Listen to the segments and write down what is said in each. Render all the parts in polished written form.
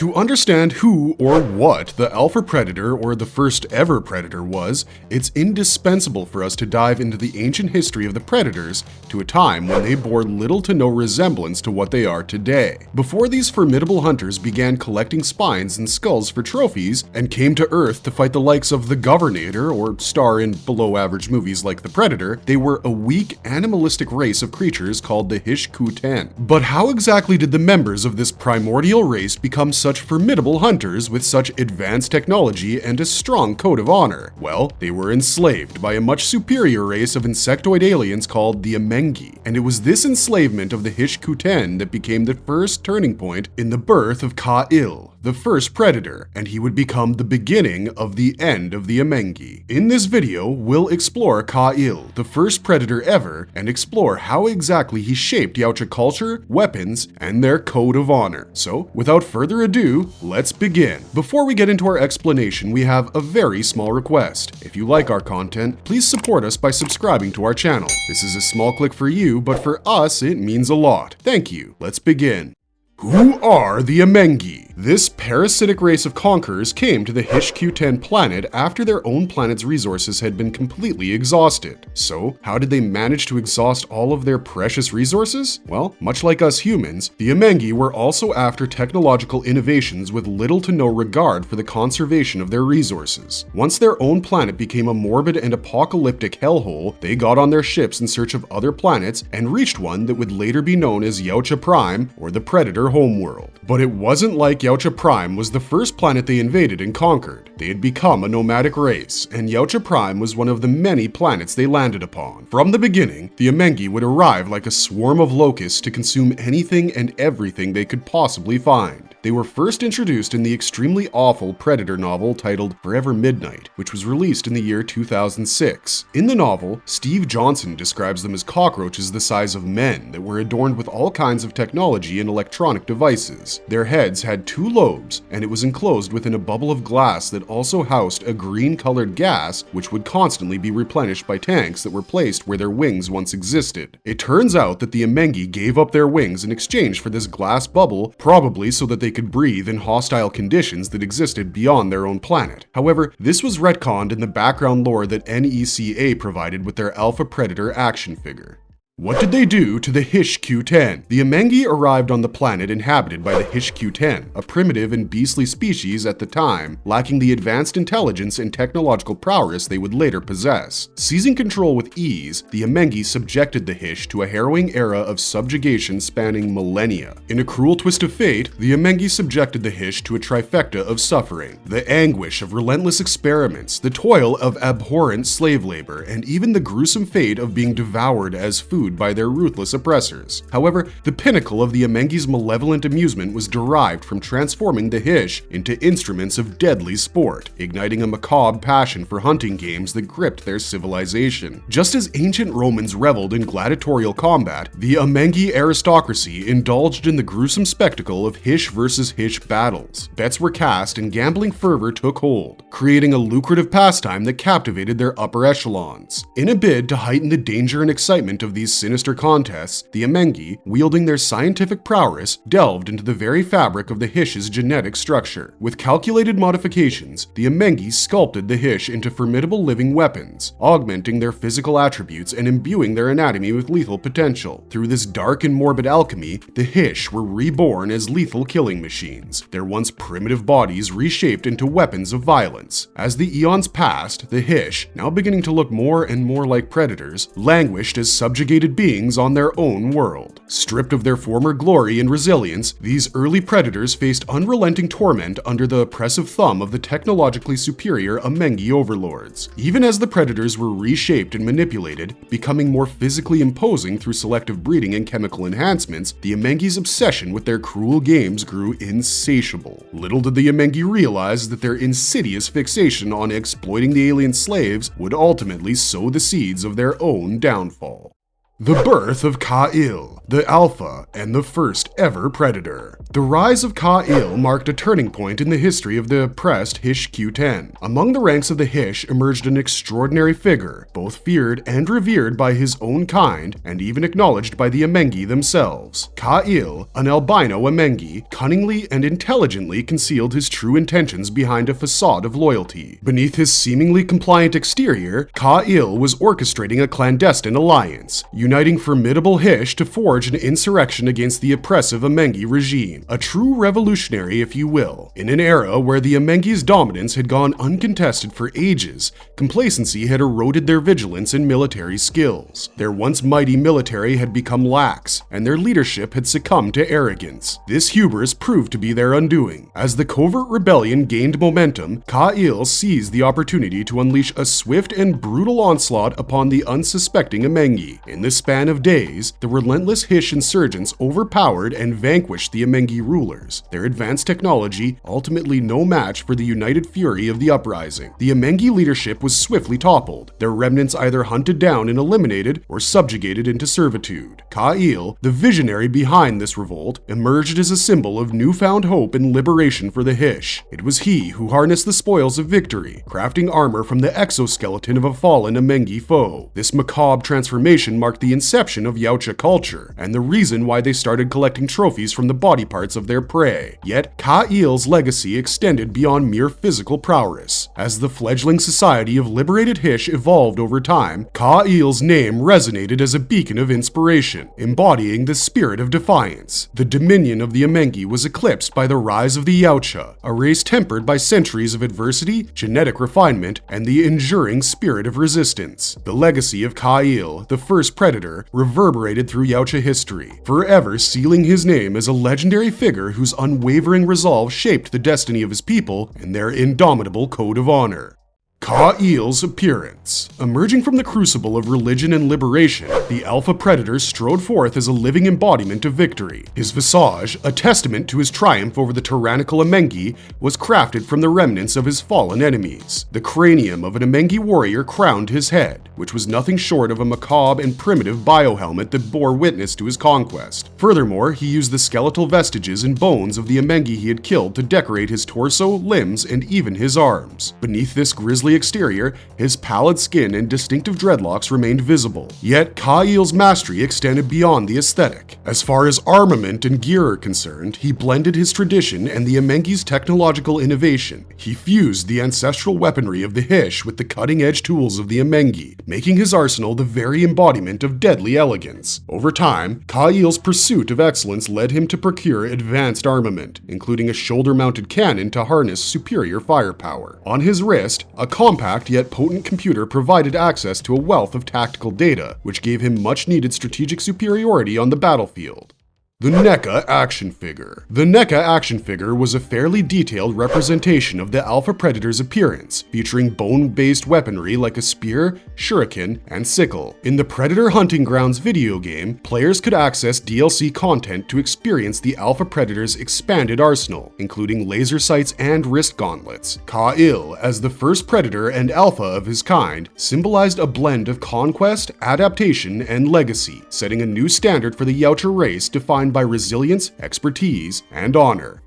To understand who or what the alpha predator or the first ever predator was, it's indispensable for us to dive into the ancient history of the predators to a time when they bore little to no resemblance to what they are today. Before these formidable hunters began collecting spines and skulls for trophies and came to Earth to fight the likes of the Governator or star in below-average movies like The Predator, they were a weak, animalistic race of creatures called the Hish-Ku-Ten. But how exactly did the members of this primordial race become such formidable hunters with such advanced technology and a strong code of honor? Well, they were enslaved by a much superior race of insectoid aliens called the Amengi, and it was this enslavement of the Hish-Ku-Ten that became the first turning point in the birth of Kaail, the first predator, and he would become the beginning of the end of the Amengi. In this video, we'll explore Kaail, the first predator ever, and explore how exactly he shaped Yautja culture, weapons, and their code of honor. So, without further ado, let's begin. Before we get into our explanation, we have a very small request. If you like our content, please support us by subscribing to our channel. This is a small click for you, but for us, it means a lot. Thank you. Let's begin. Who are the Amengi? This parasitic race of conquerors came to the Hish-Ku-Ten planet after their own planet's resources had been completely exhausted. So, how did they manage to exhaust all of their precious resources? Well, much like us humans, the Amengi were also after technological innovations with little to no regard for the conservation of their resources. Once their own planet became a morbid and apocalyptic hellhole, they got on their ships in search of other planets and reached one that would later be known as Yautja Prime, or the Predator homeworld. But it wasn't like Yautja Prime was the first planet they invaded and conquered. They had become a nomadic race, and Yautja Prime was one of the many planets they landed upon. From the beginning, the Amengi would arrive like a swarm of locusts to consume anything and everything they could possibly find. They were first introduced in the extremely awful Predator novel titled Forever Midnight, which was released in the year 2006. In the novel, Steve Johnson describes them as cockroaches the size of men that were adorned with all kinds of technology and electronic devices. Their heads had 2 lobes, and it was enclosed within a bubble of glass that also housed a green-colored gas which would constantly be replenished by tanks that were placed where their wings once existed. It turns out that the Amengi gave up their wings in exchange for this glass bubble, probably so that they could breathe in hostile conditions that existed beyond their own planet. However, this was retconned in the background lore that NECA provided with their Alpha Predator action figure. What did they do to the Hish-Ku-Ten? The Amengi arrived on the planet inhabited by the Hish-Ku-Ten, a primitive and beastly species at the time, lacking the advanced intelligence and technological prowess they would later possess. Seizing control with ease, the Amengi subjected the Hish to a harrowing era of subjugation spanning millennia. In a cruel twist of fate, the Amengi subjected the Hish to a trifecta of suffering: the anguish of relentless experiments, the toil of abhorrent slave labor, and even the gruesome fate of being devoured as food by their ruthless oppressors. However, the pinnacle of the Amengi's malevolent amusement was derived from transforming the Hish into instruments of deadly sport, igniting a macabre passion for hunting games that gripped their civilization. Just as ancient Romans reveled in gladiatorial combat, the Amengi aristocracy indulged in the gruesome spectacle of Hish versus Hish battles. Bets were cast and gambling fervor took hold, creating a lucrative pastime that captivated their upper echelons. In a bid to heighten the danger and excitement of these sinister contests, the Amengi, wielding their scientific prowess, delved into the very fabric of the Hish's genetic structure. With calculated modifications, the Amengi sculpted the Hish into formidable living weapons, augmenting their physical attributes and imbuing their anatomy with lethal potential. Through this dark and morbid alchemy, the Hish were reborn as lethal killing machines, their once primitive bodies reshaped into weapons of violence. As the eons passed, the Hish, now beginning to look more and more like predators, languished as subjugated beings on their own world. Stripped of their former glory and resilience, these early predators faced unrelenting torment under the oppressive thumb of the technologically superior Amengi overlords. Even as the predators were reshaped and manipulated, becoming more physically imposing through selective breeding and chemical enhancements, the Amengi's obsession with their cruel games grew insatiable. Little did the Amengi realize that their insidious fixation on exploiting the alien slaves would ultimately sow the seeds of their own downfall. The birth of Kaail, the Alpha and the first ever predator. The Rise of Kaail marked a turning point in the history of the oppressed Hish Q10. Among the ranks of the Hish emerged an extraordinary figure, both feared and revered by his own kind, and even acknowledged by the Amengi themselves. Kaail, an albino Amengi, cunningly and intelligently concealed his true intentions behind a facade of loyalty. Beneath his seemingly compliant exterior, Kaail was orchestrating a clandestine alliance, uniting formidable Hish to forge an insurrection against the oppressive Amengi regime, a true revolutionary if you will. In an era where the Amengi's dominance had gone uncontested for ages, complacency had eroded their vigilance and military skills. Their once mighty military had become lax, and their leadership had succumbed to arrogance. This hubris proved to be their undoing. As the covert rebellion gained momentum, Kaail seized the opportunity to unleash a swift and brutal onslaught upon the unsuspecting Amengi. In the span of days, the relentless Hish insurgents overpowered and vanquished the Amengi rulers, their advanced technology ultimately no match for the united fury of the uprising. The Amengi leadership was swiftly toppled, their remnants either hunted down and eliminated or subjugated into servitude. Kaail, the visionary behind this revolt, emerged as a symbol of newfound hope and liberation for the Hish. It was he who harnessed the spoils of victory, crafting armor from the exoskeleton of a fallen Amengi foe. This macabre transformation marked the inception of Yautja culture, and the reason why they started collecting trophies from the body parts of their prey. Yet, Kaail's legacy extended beyond mere physical prowess. As the fledgling society of liberated Hish evolved over time, Kaail's name resonated as a beacon of inspiration, embodying the spirit of defiance. The dominion of the Amengi was eclipsed by the rise of the Yautja, a race tempered by centuries of adversity, genetic refinement, and the enduring spirit of resistance. The legacy of Kaail, the first predator, reverberated through Yautja history, forever sealing his name as a legendary figure whose unwavering resolve shaped the destiny of his people and their indomitable code of honor. Kaails Appearance. Emerging from the crucible of religion and liberation, the alpha predator strode forth as a living embodiment of victory. His visage, a testament to his triumph over the tyrannical Amengi, was crafted from the remnants of his fallen enemies. The cranium of an Amengi warrior crowned his head, which was nothing short of a macabre and primitive biohelmet that bore witness to his conquest. Furthermore, he used the skeletal vestiges and bones of the Amengi he had killed to decorate his torso, limbs, and even his arms. Beneath this grisly exterior, his pallid skin and distinctive dreadlocks remained visible. Yet, Kaail's mastery extended beyond the aesthetic. As far as armament and gear are concerned, he blended his tradition and the Amengi's technological innovation. He fused the ancestral weaponry of the Hish with the cutting-edge tools of the Amengi, making his arsenal the very embodiment of deadly elegance. Over time, Kaail's pursuit of excellence led him to procure advanced armament, including a shoulder-mounted cannon to harness superior firepower. On his wrist, a compact yet potent computer provided access to a wealth of tactical data, which gave him much-needed strategic superiority on the battlefield. The NECA action figure. The NECA action figure was a fairly detailed representation of the alpha predator's appearance, featuring bone-based weaponry like a spear, shuriken, and sickle. In the Predator Hunting Grounds video game, players could access DLC content to experience the alpha predator's expanded arsenal, including laser sights and wrist gauntlets. Kaail, as the first predator and alpha of his kind, symbolized a blend of conquest, adaptation, and legacy, setting a new standard for the Yautja race defined by resilience, expertise, and honor.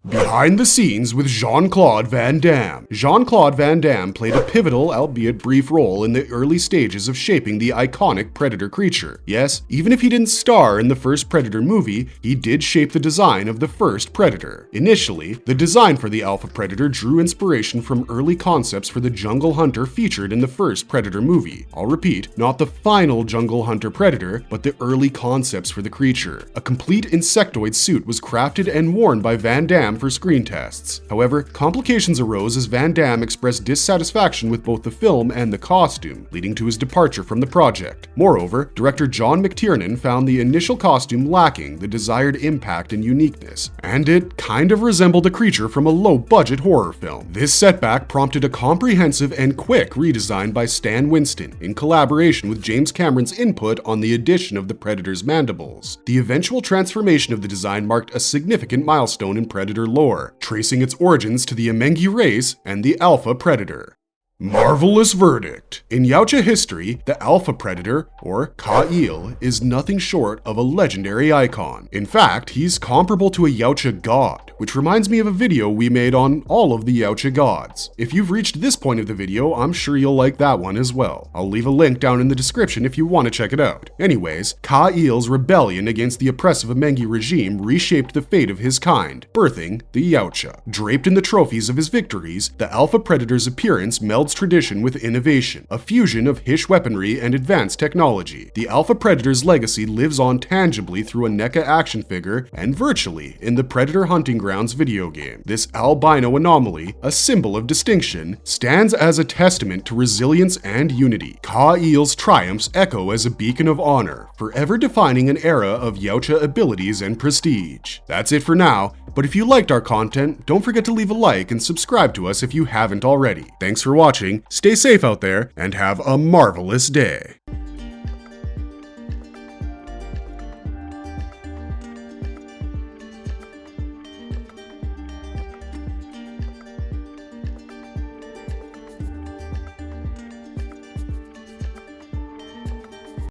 Behind the scenes with Jean-Claude Van Damme. Jean-Claude Van Damme played a pivotal, albeit brief, role in the early stages of shaping the iconic Predator creature. Yes, even if he didn't star in the first Predator movie, he did shape the design of the first Predator. Initially, the design for the Alpha Predator drew inspiration from early concepts for the Jungle Hunter featured in the first Predator movie. I'll repeat, not the final Jungle Hunter Predator, but the early concepts for the creature. A complete insectoid suit was crafted and worn by Van Damme for screen tests. However, complications arose as Van Damme expressed dissatisfaction with both the film and the costume, leading to his departure from the project. Moreover, director John McTiernan found the initial costume lacking the desired impact and uniqueness, and it kind of resembled a creature from a low-budget horror film. This setback prompted a comprehensive and quick redesign by Stan Winston, in collaboration with James Cameron's input on the addition of the Predator's mandibles. The eventual transformation of the design marked a significant milestone in Predator lore, tracing its origins to the Amengi race and the Alpha Predator. Marvelous verdict. In Yautja history, the alpha predator, or Kaail, is nothing short of a legendary icon. In fact, he's comparable to a Yautja god, which reminds me of a video we made on all of the Yautja gods. If you've reached this point of the video, I'm sure you'll like that one as well. I'll leave a link down in the description if you want to check it out. Anyways, Kaail's rebellion against the oppressive Amengi regime reshaped the fate of his kind, birthing the Yautja. Draped in the trophies of his victories, the alpha predator's appearance melds tradition with innovation, a fusion of Hish weaponry and advanced technology. The alpha predator's legacy lives on tangibly through a NECA action figure and virtually in the Predator Hunting Grounds video game. This albino anomaly, a symbol of distinction, stands as a testament to resilience and unity. Kaail's triumphs echo as a beacon of honor, forever defining an era of Yautja abilities and prestige. That's it for now, but if you liked our content, don't forget to leave a like and subscribe to us if you haven't already. Thanks for watching, stay safe out there, and have a marvelous day.